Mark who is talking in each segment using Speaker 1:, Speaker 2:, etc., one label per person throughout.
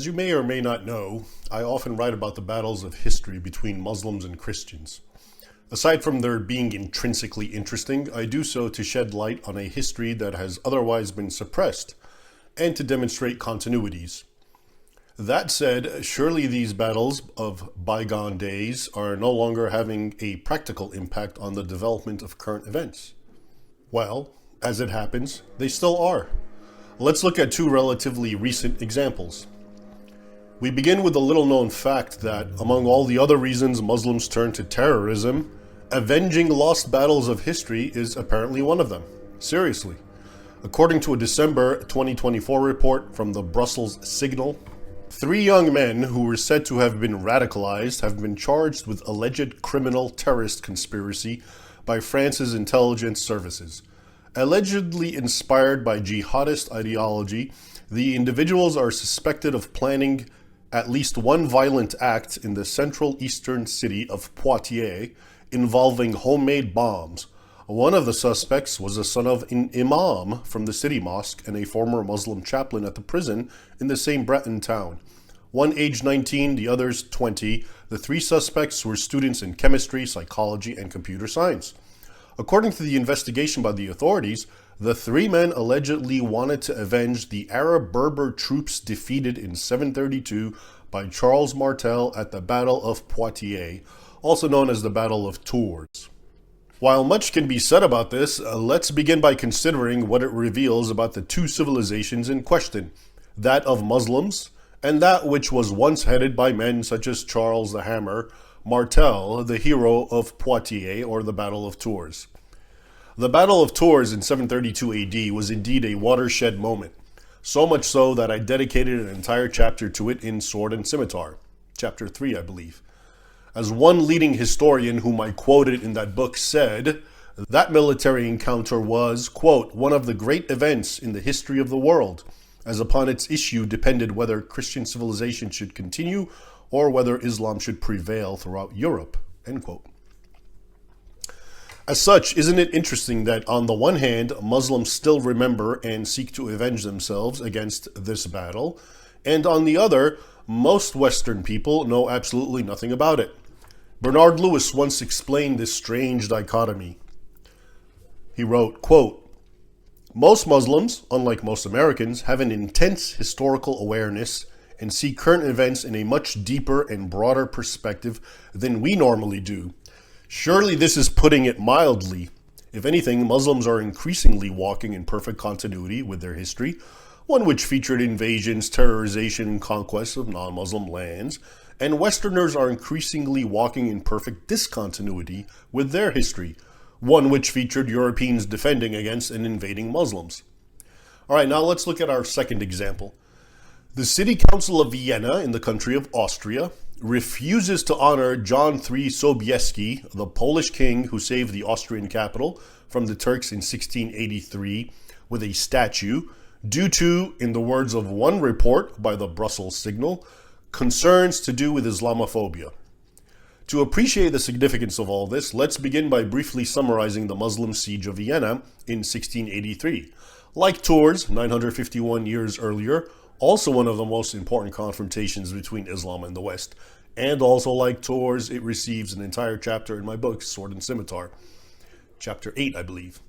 Speaker 1: As you may or may not know, I often write about the battles of history between Muslims and Christians. Aside from their being intrinsically interesting, I do so to shed light on a history that has otherwise been suppressed and to demonstrate continuities. That said, surely these battles of bygone days are no longer having a practical impact on the development of current events. Well, as it happens, they still are. Let's look at two relatively recent examples. We begin with the little-known fact that, among all the other reasons Muslims turn to terrorism, avenging lost battles of history is apparently one of them. Seriously. According to a December 2024 report from the Brussels Signal, 3 young men who were said to have been radicalized have been charged with alleged criminal terrorist conspiracy by France's intelligence services. Allegedly inspired by jihadist ideology, the individuals are suspected of planning at least one violent act in the central eastern city of Poitiers involving homemade bombs. One of the suspects was the son of an imam from the city mosque and a former Muslim chaplain at the prison in the same Breton town. One aged 19, the others 20. The 3 suspects were students in chemistry, psychology, and computer science. According to the investigation by the authorities, the 3 men allegedly wanted to avenge the Arab Berber troops defeated in 732 by Charles Martel at the Battle of Poitiers, also known as the Battle of Tours. While much can be said about this, let's begin by considering what it reveals about the 2 civilizations in question, that of Muslims and that which was once headed by men such as Charles the Hammer Martel, the hero of Poitiers, or the Battle of Tours. The Battle of Tours in 732 AD was indeed a watershed moment, so much so that I dedicated an entire chapter to it in Sword and Scimitar, chapter 3, I believe. As one leading historian whom I quoted in that book said, that military encounter was, quote, one of the great events in the history of the world, as upon its issue depended whether Christian civilization should continue or whether Islam should prevail throughout Europe, end quote. As such, isn't it interesting that on the one hand, Muslims still remember and seek to avenge themselves against this battle, and on the other, most Western people know absolutely nothing about it. Bernard Lewis once explained this strange dichotomy. He wrote, quote, most Muslims, unlike most Americans, have an intense historical awareness and see current events in a much deeper and broader perspective than we normally do. Surely this is putting it mildly. If anything, Muslims are increasingly walking in perfect continuity with their history, one which featured invasions, terrorization, and conquests of non-Muslim lands, and Westerners are increasingly walking in perfect discontinuity with their history, one which featured Europeans defending against and invading Muslims. All right, now let's look at our second example. The City Council of Vienna in the country of Austria refuses to honor John III Sobieski, the Polish king who saved the Austrian capital from the Turks in 1683, with a statue due to, in the words of one report by the Brussels Signal, concerns to do with Islamophobia. To appreciate the significance of all this, let's begin by briefly summarizing the Muslim Siege of Vienna in 1683. Like Tours, 951 years earlier, also one of the most important confrontations between Islam and the West. And also like Tours, it receives an entire chapter in my book, Sword and Scimitar. Chapter 8, I believe.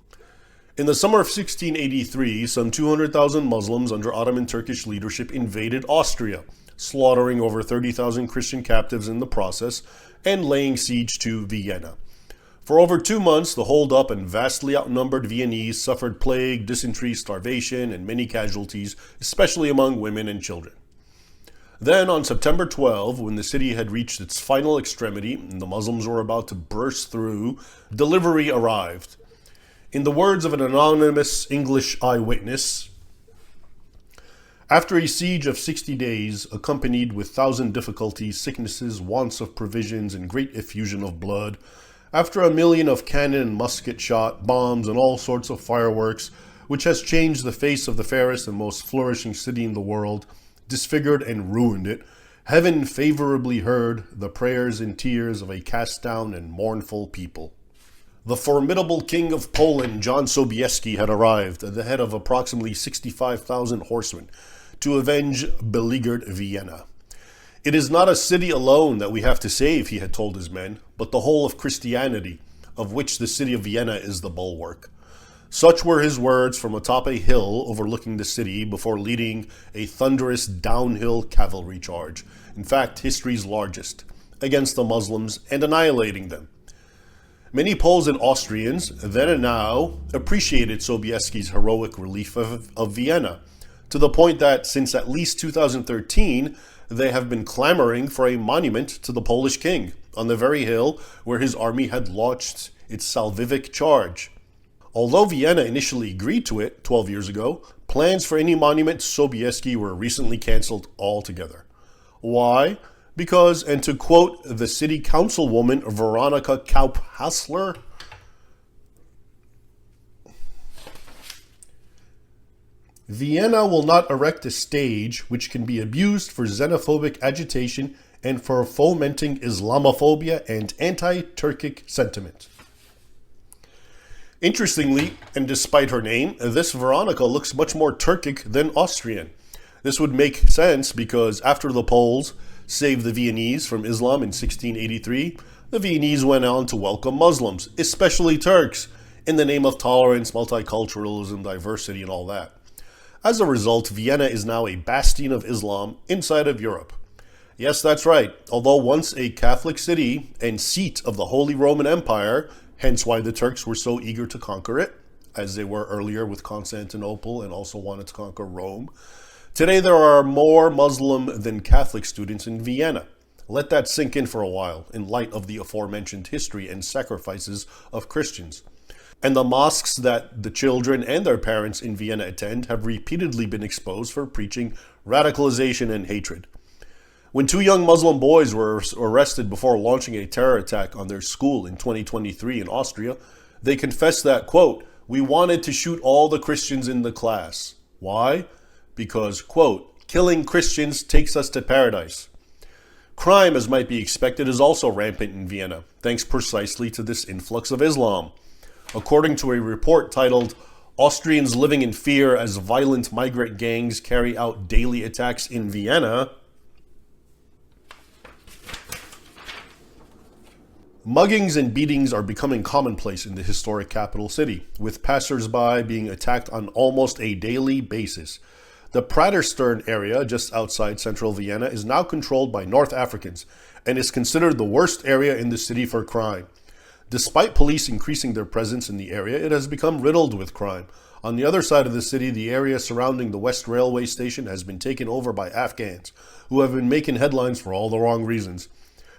Speaker 1: In the summer of 1683, some 200,000 Muslims under Ottoman Turkish leadership invaded Austria, slaughtering over 30,000 Christian captives in the process and laying siege to Vienna. For over 2 months, the holdup and vastly outnumbered Viennese suffered plague, dysentery, starvation, and many casualties, especially among women and children. Then, on September 12, when the city had reached its final extremity and the Muslims were about to burst through, delivery arrived. In the words of an anonymous English eyewitness, after a siege of 60 days, accompanied with 1,000 difficulties, sicknesses, wants of provisions, and great effusion of blood, after 1,000,000 of cannon and musket shot, bombs, and all sorts of fireworks, which has changed the face of the fairest and most flourishing city in the world, disfigured and ruined it, heaven favorably heard the prayers and tears of a cast-down and mournful people. The formidable king of Poland, John Sobieski, had arrived at the head of approximately 65,000 horsemen, to avenge beleaguered Vienna. It is not a city alone that we have to save, he had told his men, but the whole of Christianity, of which the city of Vienna is the bulwark. Such were his words from atop a hill overlooking the city before leading a thunderous downhill cavalry charge, in fact history's largest, against the Muslims and annihilating them. Many Poles and Austrians, then and now, appreciated Sobieski's heroic relief of Vienna, to the point that since at least 2013, they have been clamoring for a monument to the Polish king on the very hill where his army had launched its salvific charge. Although Vienna initially agreed to it 12 years ago, plans for any monument to Sobieski were recently cancelled altogether. Why? Because, and to quote the city councilwoman Veronika Kaup-Hassler, Vienna will not erect a stage which can be abused for xenophobic agitation and for fomenting Islamophobia and anti-Turkic sentiment. Interestingly, and despite her name, this Veronika looks much more Turkic than Austrian. This would make sense because after the Poles saved the Viennese from Islam in 1683, the Viennese went on to welcome Muslims, especially Turks, in the name of tolerance, multiculturalism, diversity, and all that. As a result, Vienna is now a bastion of Islam inside of Europe. Yes, that's right. Although once a Catholic city and seat of the Holy Roman Empire, hence why the Turks were so eager to conquer it, as they were earlier with Constantinople and also wanted to conquer Rome, today there are more Muslim than Catholic students in Vienna. Let that sink in for a while in light of the aforementioned history and sacrifices of Christians. And the mosques that the children and their parents in Vienna attend have repeatedly been exposed for preaching radicalization and hatred. When two young Muslim boys were arrested before launching a terror attack on their school in 2023 in Austria, they confessed that, quote, "We wanted to shoot all the Christians in the class." Why? Because, quote, "Killing Christians takes us to paradise." Crime, as might be expected, is also rampant in Vienna, thanks precisely to this influx of Islam. According to a report titled "Austrians Living in Fear as Violent Migrant Gangs Carry Out Daily Attacks in Vienna," muggings and beatings are becoming commonplace in the historic capital city, with passers-by being attacked on almost a daily basis. The Praterstern area, just outside central Vienna, is now controlled by North Africans and is considered the worst area in the city for crime. Despite police increasing their presence in the area, it has become riddled with crime. On the other side of the city, the area surrounding the West Railway Station has been taken over by Afghans, who have been making headlines for all the wrong reasons.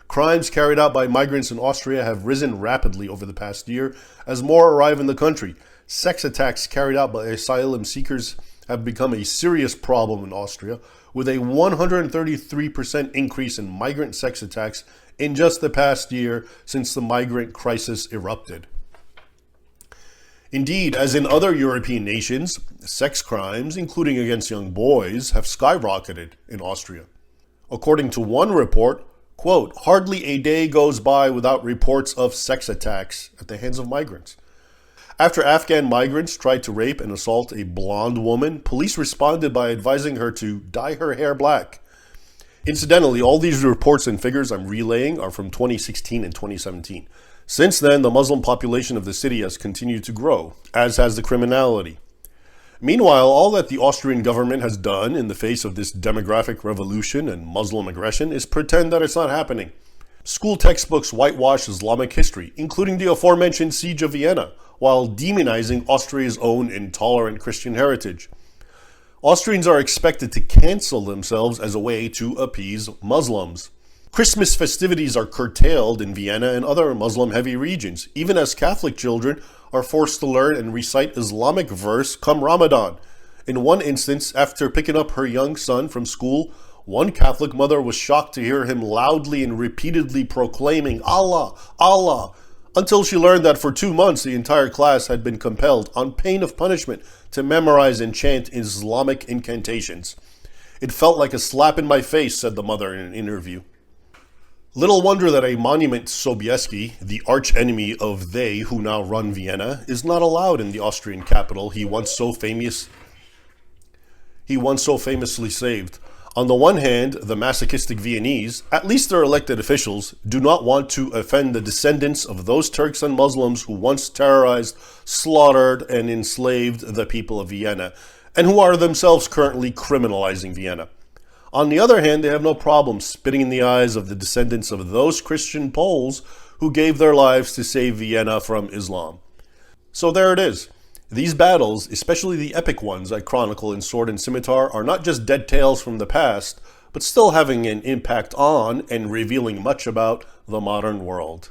Speaker 1: Crimes carried out by migrants in Austria have risen rapidly over the past year as more arrive in the country. Sex attacks carried out by asylum seekers have become a serious problem in Austria, with a 133% increase in migrant sex attacks in just the past year since the migrant crisis erupted. Indeed, as in other European nations, sex crimes, including against young boys, have skyrocketed in Austria. According to one report, quote, "Hardly a day goes by without reports of sex attacks at the hands of migrants." After Afghan migrants tried to rape and assault a blonde woman, police responded by advising her to dye her hair black. Incidentally, all these reports and figures I'm relaying are from 2016 and 2017. Since then, the Muslim population of the city has continued to grow, as has the criminality. Meanwhile, all that the Austrian government has done in the face of this demographic revolution and Muslim aggression is pretend that it's not happening. School textbooks whitewash Islamic history, including the aforementioned Siege of Vienna, while demonizing Austria's own intolerant Christian heritage. Austrians are expected to cancel themselves as a way to appease Muslims. Christmas festivities are curtailed in Vienna and other Muslim-heavy regions, even as Catholic children are forced to learn and recite Islamic verse come Ramadan. In one instance, after picking up her young son from school, one Catholic mother was shocked to hear him loudly and repeatedly proclaiming Allah, Allah, until she learned that for 2 months the entire class had been compelled, on pain of punishment, to memorize and chant Islamic incantations. "It felt like a slap in my face," said the mother in an interview. Little wonder that a monument to Sobieski, the arch-enemy of they who now run Vienna, is not allowed in the Austrian capital he once so famous. he once so famously saved. On the one hand, the masochistic Viennese, at least their elected officials, do not want to offend the descendants of those Turks and Muslims who once terrorized, slaughtered, and enslaved the people of Vienna, and who are themselves currently criminalizing Vienna. On the other hand, they have no problem spitting in the eyes of the descendants of those Christian Poles who gave their lives to save Vienna from Islam. So there it is. These battles, especially the epic ones I chronicle in Sword and Scimitar, are not just dead tales from the past, but still having an impact on and revealing much about the modern world.